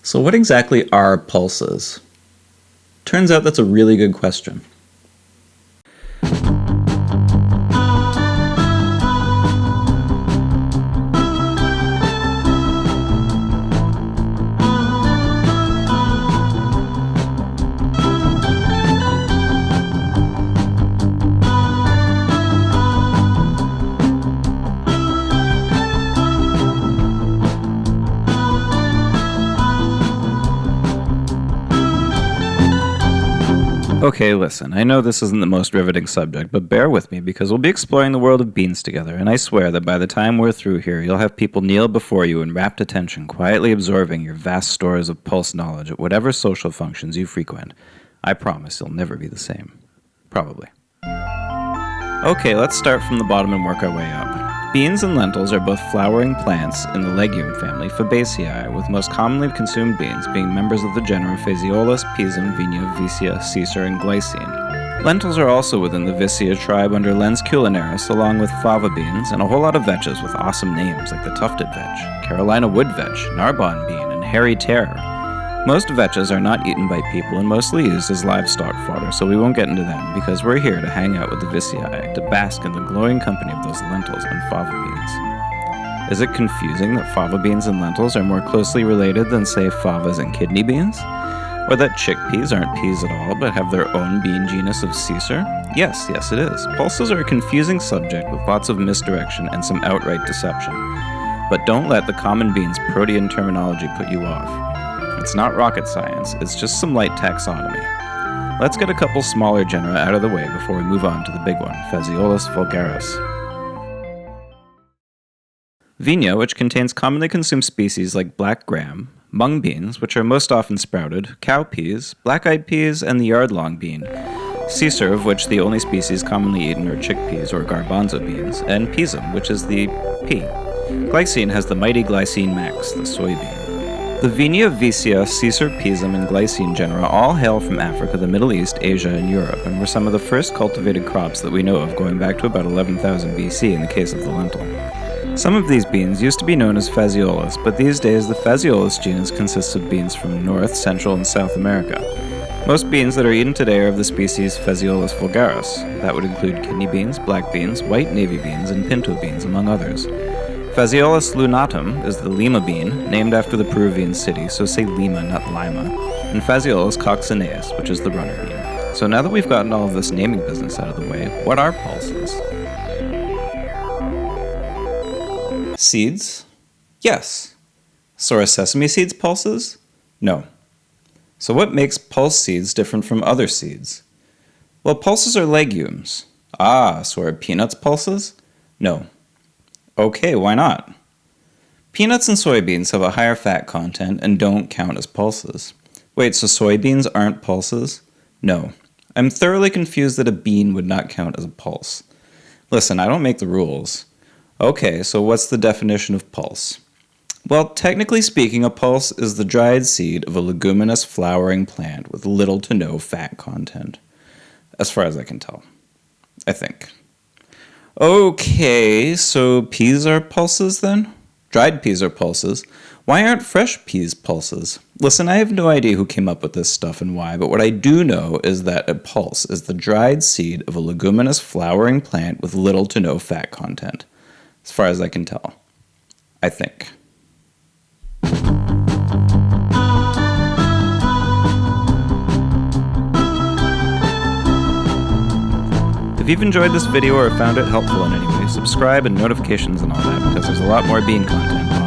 So what exactly are pulses? Turns out that's a really good question. Okay, listen, I know this isn't the most riveting subject, but bear with me because we'll be exploring the world of beans together, and I swear that by the time we're through here, you'll have people kneel before you in rapt attention, quietly absorbing your vast stores of pulse knowledge at whatever social functions you frequent. I promise you'll never be the same. Probably. Okay, let's start from the bottom and work our way up. Beans and lentils are both flowering plants in the legume family Fabaceae, with most commonly consumed beans being members of the genera PHASEOLUS, Pisum, Vigna, Vicia, Caesar, and Glycine. Lentils are also within the Vicia tribe under Lens culinaris, along with fava beans and a whole lot of vetches with awesome names like the tufted vetch, Carolina wood vetch, Narbonne bean, and hairy terror. Most vetches are not eaten by people and mostly used as livestock fodder, so we won't get into them because we're here to hang out with the Viciae, to bask in the glowing company of those lentils and fava beans. Is it confusing that fava beans and lentils are more closely related than, say, favas and kidney beans? Or that chickpeas aren't peas at all but have their own bean genus of Caesar? Yes, it is. Pulses are a confusing subject with lots of misdirection and some outright deception. But don't let the common beans protean terminology put you off. It's not rocket science, it's just some light taxonomy. Let's get a couple smaller genera out of the way before we move on to the big one, PHASEOLUS vulgaris. Vigna, which contains commonly consumed species like black gram, mung beans, which are most often sprouted, cowpeas, black-eyed peas, and the yardlong bean, Caesar, of which the only species commonly eaten are chickpeas or garbanzo beans, and pisum, which is the pea. Glycine has the mighty glycine max, the soybean. The Vigna, Vicia, Caesar, Pisum, and Glycine genera all hail from Africa, the Middle East, Asia, and Europe, and were some of the first cultivated crops that we know of going back to about 11,000 BC in the case of the lentil. Some of these beans used to be known as PHASEOLUS, but these days the PHASEOLUS genus consists of beans from North, Central, and South America. Most beans that are eaten today are of the species PHASEOLUS vulgaris. That would include kidney beans, black beans, white navy beans, and pinto beans, among others. PHASEOLUS lunatum is the Lima bean, named after the Peruvian city, so say Lima, not Lima, and PHASEOLUS coccineus, which is the runner bean. So now that we've gotten all of this naming business out of the way, what are pulses? Seeds? Yes. So are sesame seeds pulses? No. So what makes pulse seeds different from other seeds? Well, pulses are legumes. Ah, so are peanuts pulses? No. Okay, why not? Peanuts and soybeans have a higher fat content and don't count as pulses. Wait, so soybeans aren't pulses? No. I'm thoroughly confused that a bean would not count as a pulse. Listen, I don't make the rules. Okay, so what's the definition of pulse? Well, technically speaking, a pulse is the dried seed of a leguminous flowering plant with little to no fat content. As far as I can tell. I think. Okay, so peas are pulses then? Dried peas are pulses. Why aren't fresh peas pulses? Listen, I have no idea who came up with this stuff and why, but what I do know is that a pulse is the dried seed of a leguminous flowering plant with little to no fat content. As far as I can tell. I think. If you've enjoyed this video or found it helpful in any way, subscribe and notifications and all that because there's a lot more bean content.